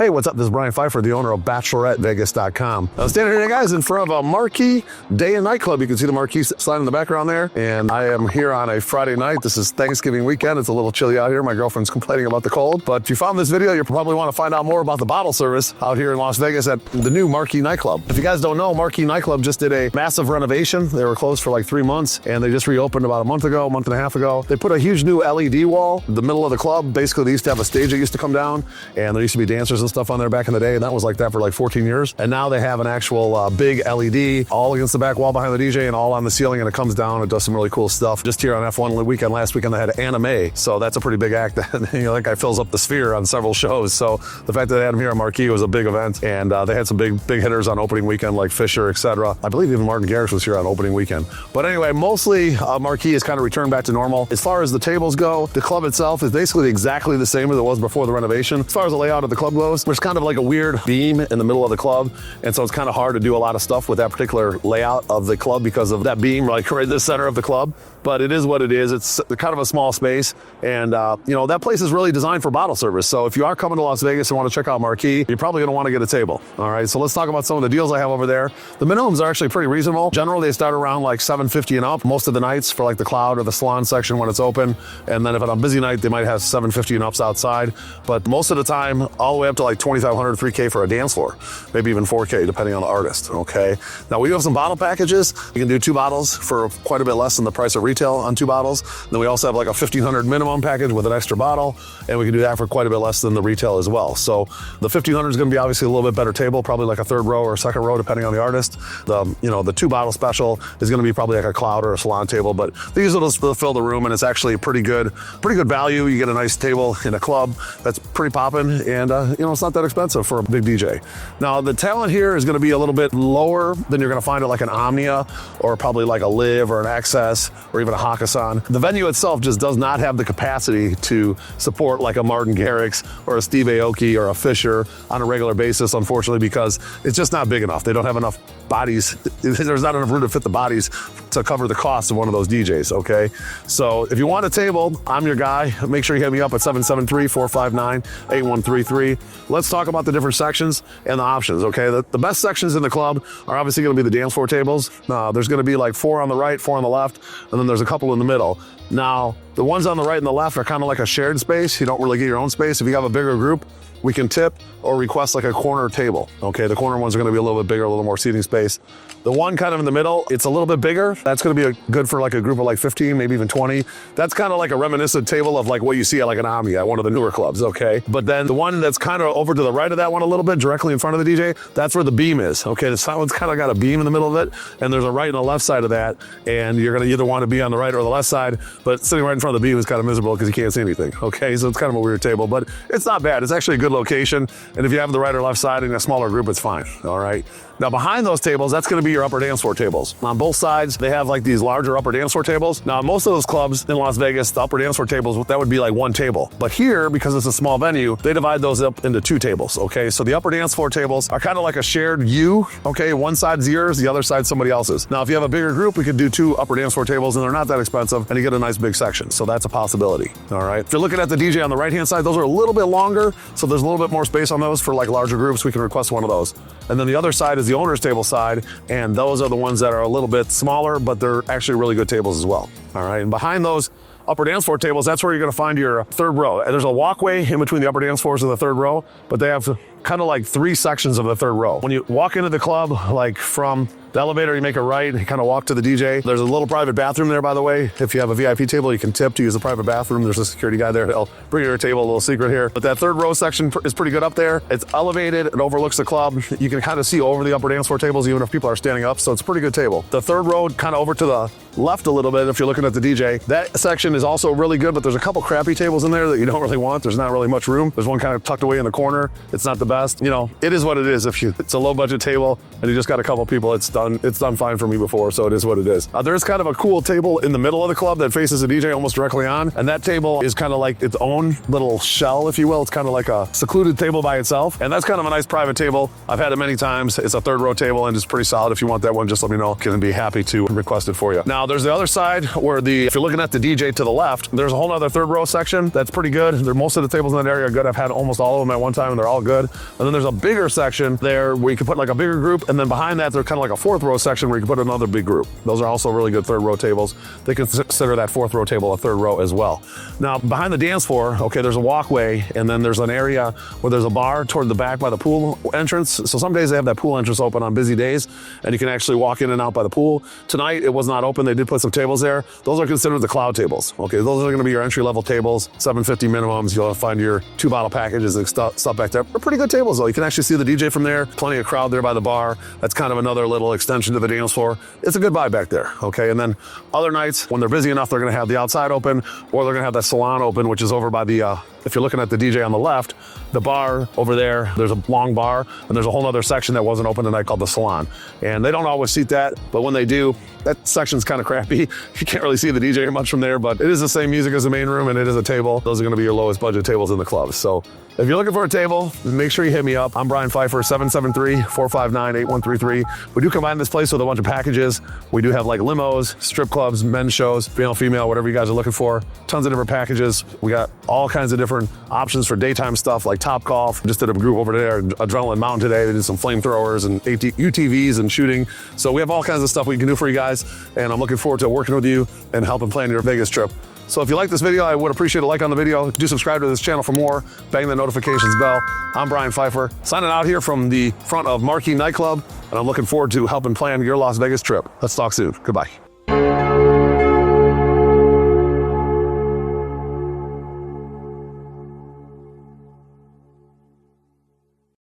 Hey, what's up? This is Brian Pfeiffer, the owner of BacheloretteVegas.com. I'm standing here, guys, in front of a Marquee Day and Nightclub. You can see the Marquee sign in the background there. And I am here on a Friday night. This is Thanksgiving weekend. It's a little chilly out here. My girlfriend's complaining about the cold. But if you found this video, you probably want to find out more about the bottle service out here in Las Vegas at the new Marquee Nightclub. If you guys don't know, Marquee Nightclub just did a massive renovation. They were closed for like 3 months, and they just reopened about a month and a half ago. They put a huge new LED wall in the middle of the club. Basically, they used to have a stage that used to come down, and there used to be dancers and stuff on there back in the day. And that was like that for like 14 years. And now they have an actual big LED all against the back wall behind the DJ and all on the ceiling, and it comes down. It does some really cool stuff. Just here on F1 weekend, last weekend, they had anime. So that's a pretty big act. That guy fills up the Sphere on several shows. So the fact that they had him here on Marquee was a big event. And they had some big hitters on opening weekend like Fisher, etc. I believe even Martin Garrix was here on opening weekend. But anyway, mostly Marquee has kind of returned back to normal. As far as the tables go, the club itself is basically exactly the same as it was before the renovation. As far as the layout of the club goes, there's kind of like a weird beam in the middle of the club, and so it's kind of hard to do a lot of stuff with that particular layout of the club because of that beam like right in the center of the club. But it is what it is. It's kind of a small space, and that place is really designed for bottle service. So if you are coming to Las Vegas and want to check out Marquee, you're probably going to want to get a table. All right, so let's talk about some of the deals I have over there. The minimums are actually pretty reasonable. Generally, they start around like $750 and up most of the nights for like the cloud or the salon section when it's open, and then if it's on a busy night, they might have $750 and ups outside. But most of the time, all the way up to like $2,500, $3K for a dance floor, maybe even $4K depending on the artist. Okay. Now we do have some bottle packages. You can do 2 bottles for quite a bit less than the price of retail on 2 bottles. Then we also have like a $1,500 minimum package with an extra bottle, and we can do that for quite a bit less than the retail as well. So the $1,500 is going to be obviously a little bit better table, probably like a 3rd row or 2nd row depending on the artist. The 2 bottle special is going to be probably like a cloud or a salon table, but these will just fill the room, and it's actually pretty good value. You get a nice table in a club that's pretty popping, and it's not that expensive for a big DJ. Now the talent here is going to be a little bit lower than you're going to find at like an Omnia or probably like a Live or an Access or even a Hakkasan. The venue itself just does not have the capacity to support like a Martin Garrix or a Steve Aoki or a Fisher on a regular basis, unfortunately, because it's just not big enough. They don't have enough bodies. There's not enough room to fit the bodies to cover the cost of one of those DJs, okay? So if you want a table, I'm your guy. Make sure you hit me up at 773-459-8133. Let's talk about the different sections and the options, okay? The best sections in the club are obviously going to be the dance floor tables. There's going to be like 4 on the right, 4 on the left, and then there's a couple in the middle. Now, the ones on the right and the left are kind of like a shared space. You don't really get your own space. If you have a bigger group, we can tip or request like a corner table. Okay, the corner ones are gonna be a little bit bigger, a little more seating space. The one kind of in the middle, it's a little bit bigger. That's gonna be good for like a group of like 15, maybe even 20. That's kind of like a reminiscent table of like what you see at like an Omni at one of the newer clubs, okay? But then the one that's kind of over to the right of that one a little bit, directly in front of the DJ, that's where the beam is, okay? The one's kind of got a beam in the middle of it, and there's a right and a left side of that, and you're gonna either want to be on the right or the left side, but sitting right in front of the beam is kind of miserable because you can't see anything, okay? So it's kind of a weird table, but it's not bad. It's actually a good location, and if you have the right or left side in a smaller group, it's fine, all right? Now behind those tables, that's gonna be your upper dance floor tables. On both sides, they have like these larger upper dance floor tables. Now most of those clubs in Las Vegas, the upper dance floor tables, that would be like 1 table. But here, because it's a small venue, they divide those up into 2 tables, okay? So the upper dance floor tables are kind of like a shared U, okay? One side's yours, the other side's somebody else's. Now if you have a bigger group, we could do 2 upper dance floor tables, and they're not that expensive, and you get a nice big section. So that's a possibility, all right? If you're looking at the DJ on the right-hand side, those are a little bit longer, so there's a little bit more space on those for like larger groups. We can request one of those. And then the other side is the owner's table side, and those are the ones that are a little bit smaller, but they're actually really good tables as well. All right, and behind those upper dance floor tables, that's where you're gonna find your 3rd row. There's a walkway in between the upper dance floors and the 3rd row, but they have kind of like 3 sections of the 3rd row. When you walk into the club, like from the elevator, you make a right, you kind of walk to the DJ. There's a little private bathroom there, by the way. If you have a VIP table, you can tip to use the private bathroom. There's a security guy there. He'll bring you your table, a little secret here. But that 3rd row section is pretty good up there. It's elevated, it overlooks the club. You can kind of see over the upper dance floor tables, even if people are standing up, so it's a pretty good table. The 3rd row, kind of over to the left a little bit, if you're looking at the DJ, that section is also really good, but there's a couple crappy tables in there that you don't really want. There's not really much room. There's one kind of tucked away in the corner. It's not the best. It is what it is. It's a low budget table and you just got a couple people, it's done fine for me before, so it is what it is. There's kind of a cool table in the middle of the club that faces the DJ almost directly on, and that table is kind of like its own little shell, if you will. It's kind of like a secluded table by itself, and that's kind of a nice private table. I've had it many times. It's a 3rd row table, and it's pretty solid. If you want that one, just let me know. Can be happy to request it for you. Now, there's the other side where if you're looking at the DJ to the left, there's a whole other third row section that's pretty good. Most of the tables in that area are good. I've had almost all of them at one time and they're all good. And then there's a bigger section there where you can put like a bigger group. And then behind that, there's kind of like a fourth row section where you can put another big group. Those are also really good third row tables. They consider that fourth row table a third row as well. Now, behind the dance floor, okay, there's a walkway and then there's an area where there's a bar toward the back by the pool entrance. So some days they have that pool entrance open on busy days and you can actually walk in and out by the pool. Tonight, it was not open. They did put some tables there. Those are considered the cloud tables. Okay, those are going to be your entry-level tables, $7.50 minimums. You'll find your 2-bottle packages and stuff back there. They're pretty good tables though. You can actually see the DJ from there. Plenty of crowd there by the bar. That's kind of another little extension to the dance floor. It's a good vibe back there. Okay, and then other nights when they're busy enough, they're going to have the outside open, or they're going to have that salon open, which is over by the if you're looking at the DJ on the left, the bar over there, there's a long bar, and there's a whole other section that wasn't open tonight called the salon. And they don't always seat that, but when they do, that section's kind of crappy. You can't really see the DJ much from there, but it is the same music as the main room, and it is a table. Those are gonna be your lowest budget tables in the club. So if you're looking for a table, make sure you hit me up. I'm Brian Pfeiffer, 773-459-8133. We do combine this place with a bunch of packages. We do have like limos, strip clubs, men's shows, male, female, whatever you guys are looking for. Tons of different packages. We got all kinds of different options for daytime stuff like Top Golf. Just did a group over there, Adrenaline Mountain today. They did some flamethrowers and UTVs and shooting. So we have all kinds of stuff we can do for you guys. And I'm looking forward to working with you and helping plan your Vegas trip. So if you like this video, I would appreciate a like on the video. Do subscribe to this channel for more. Bang the notifications bell. I'm Brian Pfeiffer, signing out here from the front of Marquee Nightclub, and I'm looking forward to helping plan your Las Vegas trip. Let's talk soon. Goodbye.